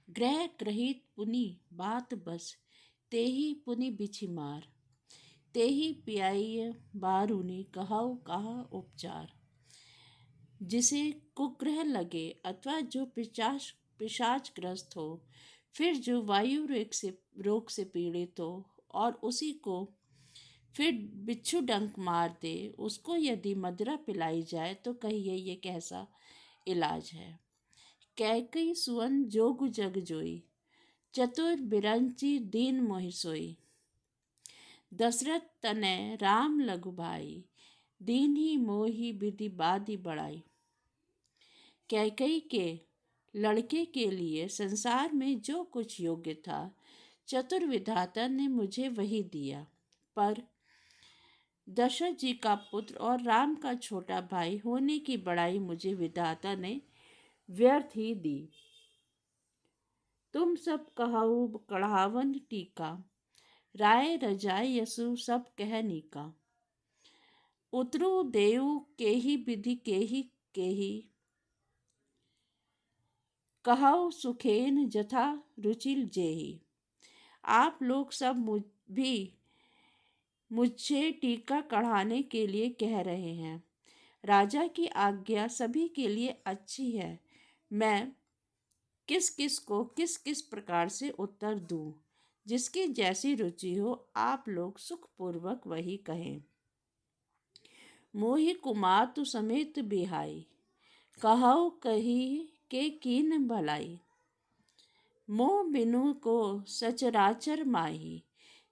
ग्रह ग्रहित पुनि बात बस, तेहि पुनि बिछि मार। तेहि पियाई बारूनी कहाऊ कहा उपचार। जिसे कुग्रह लगे अथवा जो पिशाचग्रस्त हो, फिर जो वायु रोग से पीड़ित हो और उसी को फिर बिच्छू डंक मार दे, उसको यदि मदिरा पिलाई जाए तो कहिए ये कैसा इलाज है। कैकई सुवन जोग जग जोई, चतुर बिरंची दीन मोहि सोई। दशरथ तनय राम लघु भाई, दीन ही मोहि विधि बादी बढ़ाई। कैकई के लड़के के लिए संसार में जो कुछ योग्य था, चतुर विधाता ने मुझे वही दिया, पर दशरथ जी का पुत्र और राम का छोटा भाई होने की बड़ाई मुझे विधाता ने व्यर्थ ही दी। तुम सब कहाऊ कढ़ावन टीका, राय रजाय यसु सब कह नीका। उतरु देव केहि विधि केहि कहाऊ सुखेन जथा रुचि जेहि। आप लोग सब मुझसे टीका कढ़ाने के लिए कह रहे हैं। राजा की आज्ञा सभी के लिए अच्छी है। मैं किस किस को किस किस प्रकार से उत्तर दूं, जिसकी जैसी रुचि हो आप लोग सुखपूर्वक वही कहें। मोहि कुमातु समेत बिहाई, कहाऊ कही के कीन भलाई। मोह बिनु को सचराचर माही,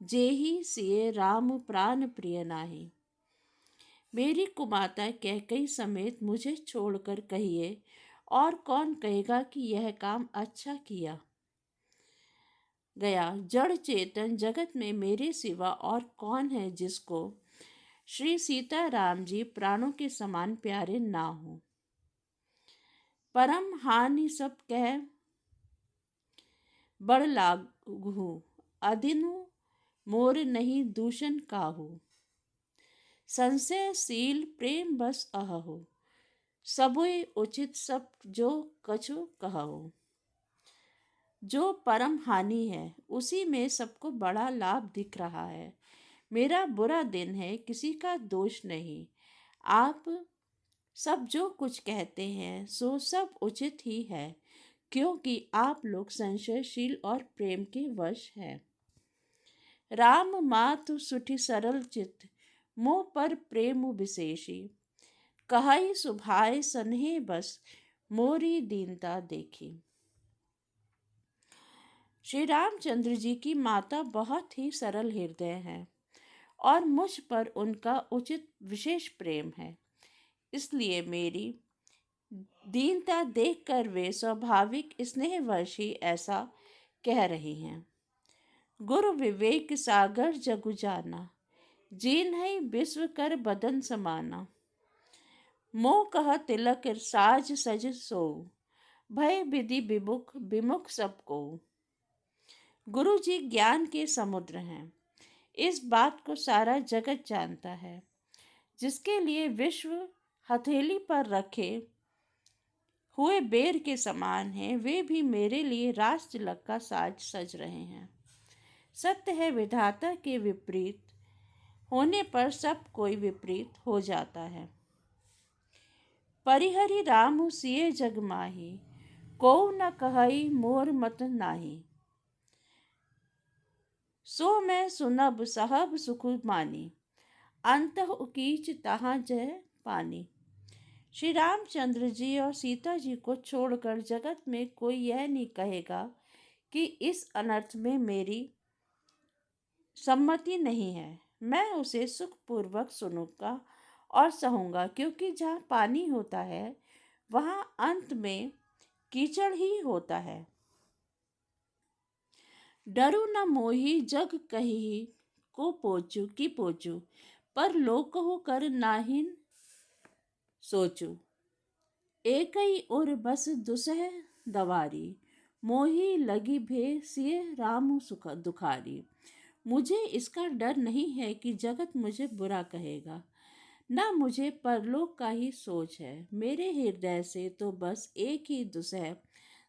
जेहि सिए राम प्राण प्रिय नाही। मेरी कुमाता कैकई समेत मुझे छोड़कर कहिए और कौन कहेगा कि यह काम अच्छा किया गया। जड़ चेतन जगत में मेरे सिवा और कौन है जिसको श्री सीता राम जी प्राणों के समान प्यारे ना हो। परम हानि सब कह बड़ लागू, अदिनु मोर नहीं दूषण काहू। संशयशील प्रेम बस अहहो, सबुय उचित सब जो कछु कहो। जो परम हानि है उसी में सबको बड़ा लाभ दिख रहा है। मेरा बुरा दिन है, किसी का दोष नहीं। आप सब जो कुछ कहते हैं सो सब उचित ही है, क्योंकि आप लोग संशयशील और प्रेम के वश हैं। राम मातु सुठी सरल चित, मोह पर प्रेम विशेषी। कहाई सुभाय सन्हे बस, मोरी दीनता देखी। श्री रामचंद्र जी की माता बहुत ही सरल हृदय हैं और मुझ पर उनका उचित विशेष प्रेम है। इसलिए मेरी दीनता देखकर वे स्वाभाविक स्नेहवश ही ऐसा कह रही हैं। गुरु विवेक सागर जगु जाना, जिन्हि विश्व कर बदन समाना। मोह कह तिलक साज सज सोऊ, भय विधि विमुख विमुख सबको। गुरु जी ज्ञान के समुद्र हैं, इस बात को सारा जगत जानता है। जिसके लिए विश्व हथेली पर रखे हुए बेर के समान है, वे भी मेरे लिए रास तिलक का साज सज रहे हैं। सत्य है, विधाता के विपरीत होने पर सब कोई विपरीत हो जाता है। परिहरि राम सिए जग माही, को न कहई मोर मत नाही। सो मैं सुनब सहब सुख मानी, अंतः उकीच तहाँ जय पानी। श्री रामचंद्र जी और सीता जी को छोड़कर जगत में कोई यह नहीं कहेगा कि इस अनर्थ में मेरी सम्मति नहीं है। मैं उसे सुखपूर्वक सुनूंगा और सहूंगा, क्योंकि जहाँ पानी होता है वहाँ अंत में कीचड़ ही होता है। डरू न मोही जग कही को पोचू की पोचू, पर लोक कहु कर नाहिन सोचू। एक ही उर बस दुसह दवारी, मोही लगी भे सिए राम सुख दुखारी। मुझे इसका डर नहीं है कि जगत मुझे बुरा कहेगा, ना मुझे परलोक का ही सोच है। मेरे हृदय से तो बस एक ही दुसह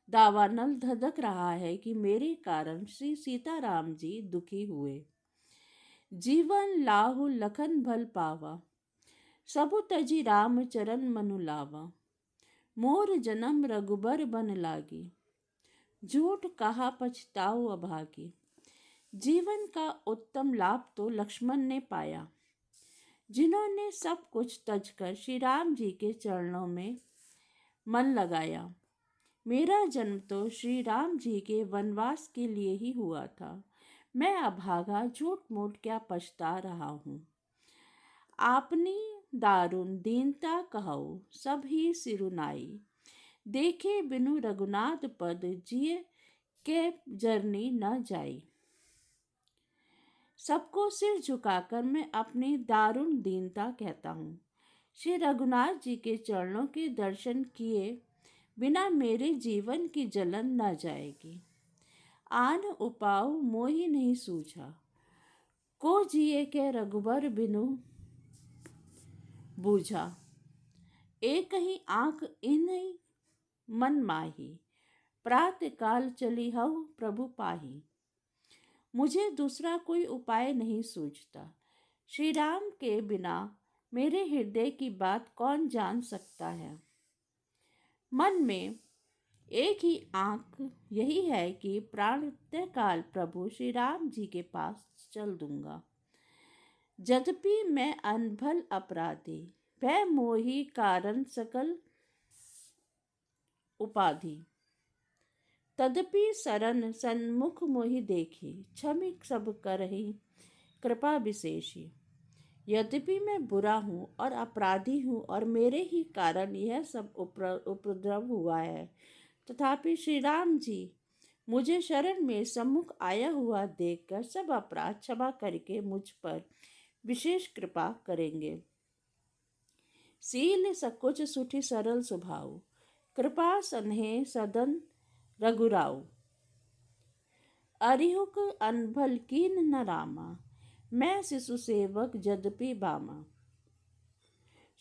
दावानल धधक रहा है कि मेरे कारण श्री सीताराम जी दुखी हुए। जीवन लाहु लखन भल पावा, सबु तजी राम चरण मनु लावा। मोर जन्म रघुबर बन लागी, झूठ कहा पछताओ अभागी। जीवन का उत्तम लाभ तो लक्ष्मण ने पाया, जिन्होंने सब कुछ तजकर श्री राम जी के चरणों में मन लगाया। मेरा जन्म तो श्री राम जी के वनवास के लिए ही हुआ था। मैं अभागा झूठ मूठ क्या पछता रहा हूँ। आपनी दारुण दीनता कहो सब ही सिरुनाई, देखे बिनु रघुनाथ पद जिए के जरनी न जाई। सबको सिर झुकाकर मैं अपनी दारुण दीनता कहता हूँ। श्री रघुनाथ जी के चरणों के दर्शन किए बिना मेरे जीवन की जलन न जाएगी। आन उपाय मोहि नहीं सूझा, को जिए के रघुबर बिनु बूझा। एक ही आंख इन्हीं मन माही, प्रातः काल चली हऊ प्रभु पाही। मुझे दूसरा कोई उपाय नहीं सूझता। श्री राम के बिना मेरे हृदय की बात कौन जान सकता है। मन में एक ही आंख यही है कि प्रातः काल प्रभु श्री राम जी के पास चल दूंगा। यद्यपि मैं अनभल अपराधी, भय मोहि कारण सकल उपाधि। तदपि शरण सन्मुख मोहि देखी, क्षमि सब करहि कृपा विशेषी। यद्यपि मैं बुरा हूँ और अपराधी हूँ और मेरे ही कारण यह सब उपद्रव हुआ है, तथापि श्री राम जी मुझे शरण में सम्मुख आया हुआ देखकर सब अपराध क्षमा करके मुझ पर विशेष कृपा करेंगे। सील सकुच सुठि सरल स्वभाव, कृपा स्नेह सदन रघुराव। अरिहुक अनभल कीन न रामा, मैं शिशु सेवक यद्यपि बामा।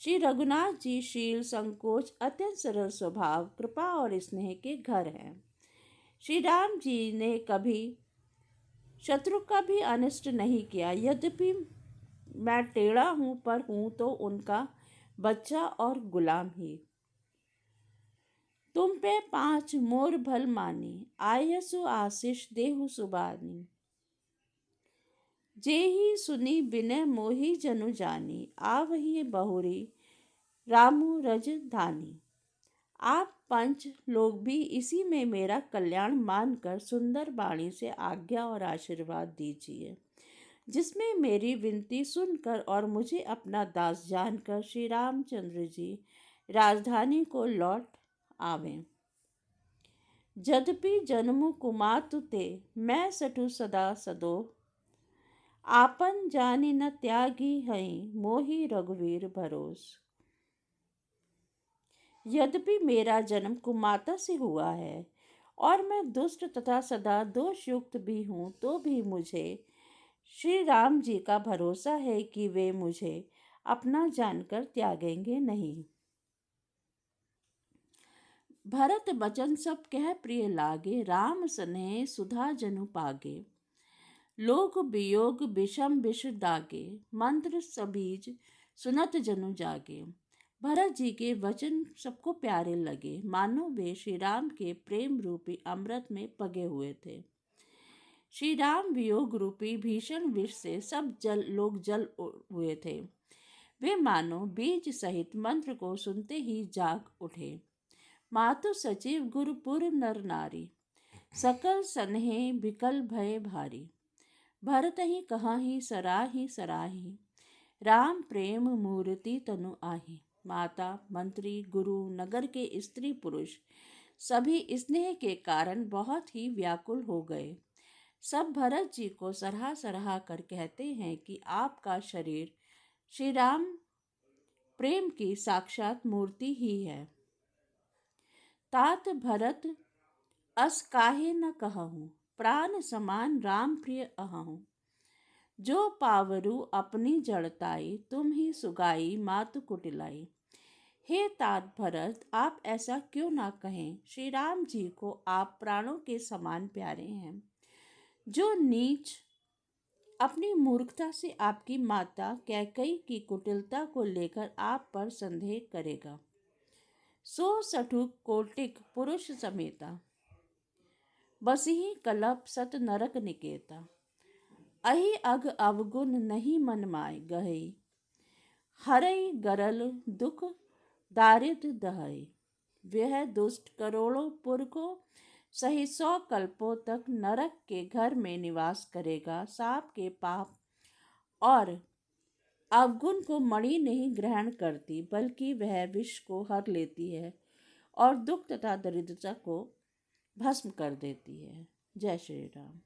श्री रघुनाथ जी शील संकोच अत्यंत सरल स्वभाव कृपा और स्नेह के घर हैं। श्री राम जी ने कभी शत्रु का भी अनिष्ट नहीं किया। यद्यपि मैं टेढ़ा हूँ पर हूँ तो उनका बच्चा और गुलाम ही। तुम पे 5 मोर भल मानी, आयसु आशीष देहु सुबानी। जेहि सुनी बिनय मोहि जनु जानी, आवहि बहुरी रामु रज धानी। आप 5 लोग भी इसी में मेरा कल्याण मानकर सुंदर वाणी से आज्ञा और आशीर्वाद दीजिए, जिसमें मेरी विनती सुनकर और मुझे अपना दास जानकर श्री रामचंद्र जी राजधानी को लौट आवें। यद्यपि जन्मु कुमातु ते, मैं सठु सदा सदो। आपन जानि न त्यागी हई, मोहि रघुवीर भरोस। यद्यपि मेरा जन्म कुमाता से हुआ है और मैं दुष्ट तथा सदा दोषयुक्त भी हूँ, तो भी मुझे श्री राम जी का भरोसा है कि वे मुझे अपना जानकर त्यागेंगे नहीं। भरत बचन सब कह प्रिय लागे, राम स्नेह सुधा जनु पागे। लोक वियोग विषम विष दागे, मंत्र सबीज सुनत जनु जागे। भरत जी के वचन सबको प्यारे लगे, मानो वे श्री राम के प्रेम रूपी अमृत में पगे हुए थे। श्री राम वियोग रूपी भीषण विष से सब लोग जल हुए थे। वे मानो बीज सहित मंत्र को सुनते ही जाग उठे। मातु सचिव गुरुपुर नर नारी, सकल सन्हे बिकल भय भारी। भरत ही कहाहि सराहि सराहि, राम प्रेम मूर्ति तनु आहि। माता मंत्री गुरु नगर के स्त्री पुरुष सभी स्नेह के कारण बहुत ही व्याकुल हो गए। सब भरत जी को सराह सराह कर कहते हैं कि आपका शरीर श्री राम प्रेम की साक्षात मूर्ति ही है। तात भरत अस काहे न कहूँ, प्राण समान राम प्रिय अहूँ। जो पावरु अपनी जड़ताई, तुम ही सुगाई मातु कुटिलाई। हे तात भरत, आप ऐसा क्यों ना कहें। श्री राम जी को आप प्राणों के समान प्यारे हैं। जो नीच अपनी मूर्खता से आपकी माता कैकेयी की कुटिलता को लेकर आप पर संदेह करेगा, सो सठुक कोटिक पुरुष समेता, बसहि कलप सत नरक निकेता। अहि अग अवगुण नहीं मन माय गहे, हरई गरल दुख दारिद्र दहै। वह दुष्ट करोड़ों पुरखों सहित 100 कल्पों तक नरक के घर में निवास करेगा। सांप के पाप और अवगुण को मणि नहीं ग्रहण करती, बल्कि वह विष को हर लेती है और दुख तथा दरिद्रता को भस्म कर देती है। जय श्री राम।